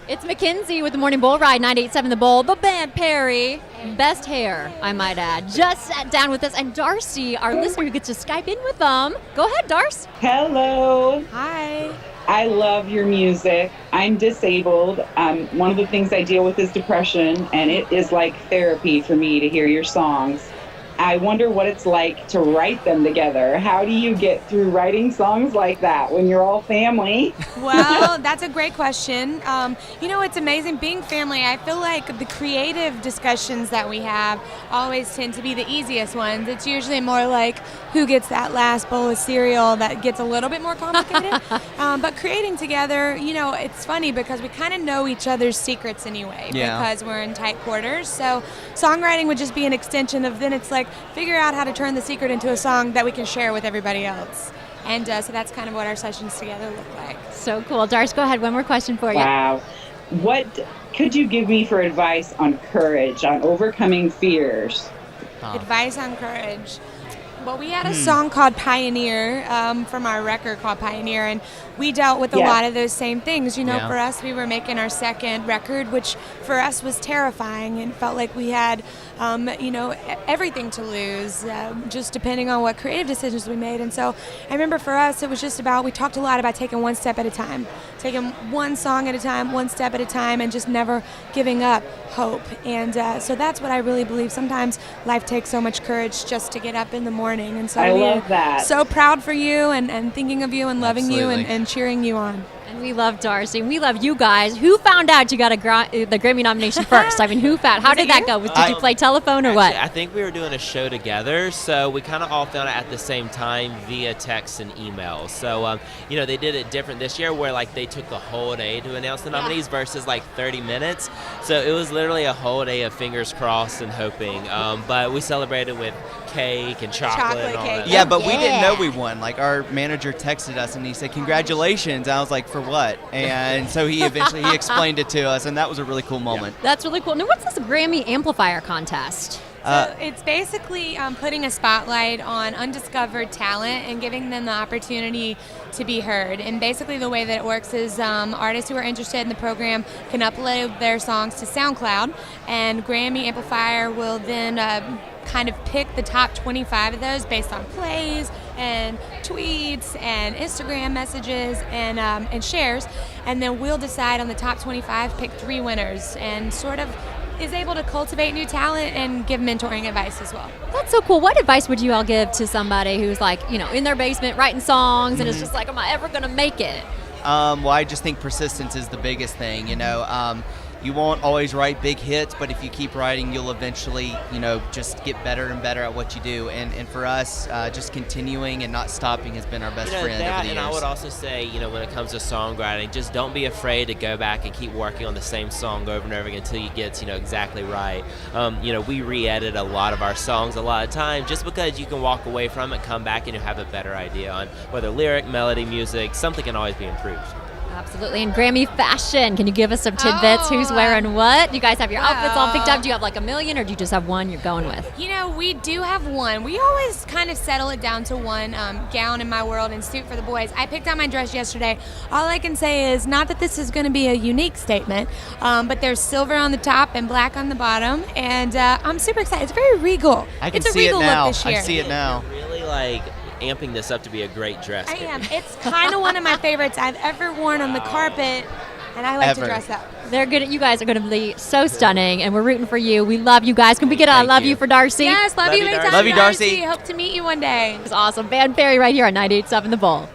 It's McKinzie with the Morning Bull Ride, 98.7 The Bull. The band Perry, best hair, I might add, just sat down with us. And Darcey, our listener who gets to Skype in with them. Go ahead, Darce. Hello. Hi. I love your music. I'm disabled. One of the things I deal with is depression, and it is like therapy for me to hear your songs. I wonder what it's like to write them together. How do you get through writing songs like that when you're all family? Well, that's a great question. It's amazing being family. I feel like the creative discussions that we have always tend to be the easiest ones. It's usually more like who gets that last bowl of cereal that gets a little bit more complicated. But creating together, it's funny because we kind of know each other's secrets anyway because we're in tight quarters. So songwriting would just be an extension of then it's like figure out how to turn the secret into a song that we can share with everybody else. And so that's kind of what our sessions together look like. So cool. Darce, go ahead. One more question for you. Wow. What could you give me for advice on courage, on overcoming fears? Advice on courage. Well, we had a song called Pioneer from our record called Pioneer, and we dealt with a lot of those same things. For us, we were making our second record, which for us was terrifying and felt like we had, everything to lose, just depending on what creative decisions we made. And so I remember for us, it was just we talked a lot about taking one step at a time, taking one song at a time, one step at a time, and just never giving up hope. And so that's what I really believe. Sometimes life takes so much courage just to get up in the morning. And so I love that. So proud for you and thinking of you and loving Absolutely. you and cheering you on. And we love Darcey. And we love you guys. Who found out you got the Grammy nomination first? I mean, who found? How did that go? Did you play telephone or what? I think we were doing a show together, so we kind of all found out at the same time via text and email. So, they did it different this year where, they took the whole day to announce the nominees versus, 30 minutes. So it was literally a whole day of fingers crossed and hoping. But we celebrated with cake and chocolate and all cake. that. Yeah, but we didn't know we won. Our manager texted us and he said, "Congratulations." I was like, "For what?" And so he explained it to us, and that was a really cool moment. That's really cool. Now, what's this Grammy Amplifier contest? So it's basically putting a spotlight on undiscovered talent and giving them the opportunity to be heard. And basically the way that it works is artists who are interested in the program can upload their songs to SoundCloud, and Grammy Amplifier will then kind of pick the top 25 of those based on plays and tweets and Instagram messages and shares, and then we'll decide on the top 25, pick 3 winners, and sort of is able to cultivate new talent and give mentoring advice as well. That's so cool. What advice would you all give to somebody who's in their basement writing songs and it's just am I ever going to make it? Well, I just think persistence is the biggest thing. You won't always write big hits, but if you keep writing, you'll eventually, just get better and better at what you do. And for us, just continuing and not stopping has been our best friend over the years. And I would also say, when it comes to songwriting, just don't be afraid to go back and keep working on the same song over and over again until you get, exactly right. We re-edit a lot of our songs a lot of times just because you can walk away from it, come back, and you'll have a better idea on whether lyric, melody, music, something can always be improved. Absolutely. And Grammy fashion, can you give us some tidbits? Who's wearing what? Do you guys have your outfits all picked up? Do you have a million, or do you just have one you're going with? We do have one. We always kind of settle it down to one gown in my world and suit for the boys. I picked out my dress yesterday. All I can say is not that this is going to be a unique statement, but there's silver on the top and black on the bottom, and I'm super excited. It's very regal. I can it's a see regal it now. Look this year. I see it now. Really amping this up to be a great dress. I am. It's kind of one of my favorites I've ever worn on the carpet, and I like to dress up. They're good. You guys are going to be so stunning, and we're rooting for you. We love you guys. Can we get a love you for Darcey? Yes, love you, Love you, Darcey. Hope to meet you one day. It's awesome. Band Perry right here on 98.7 The Bull.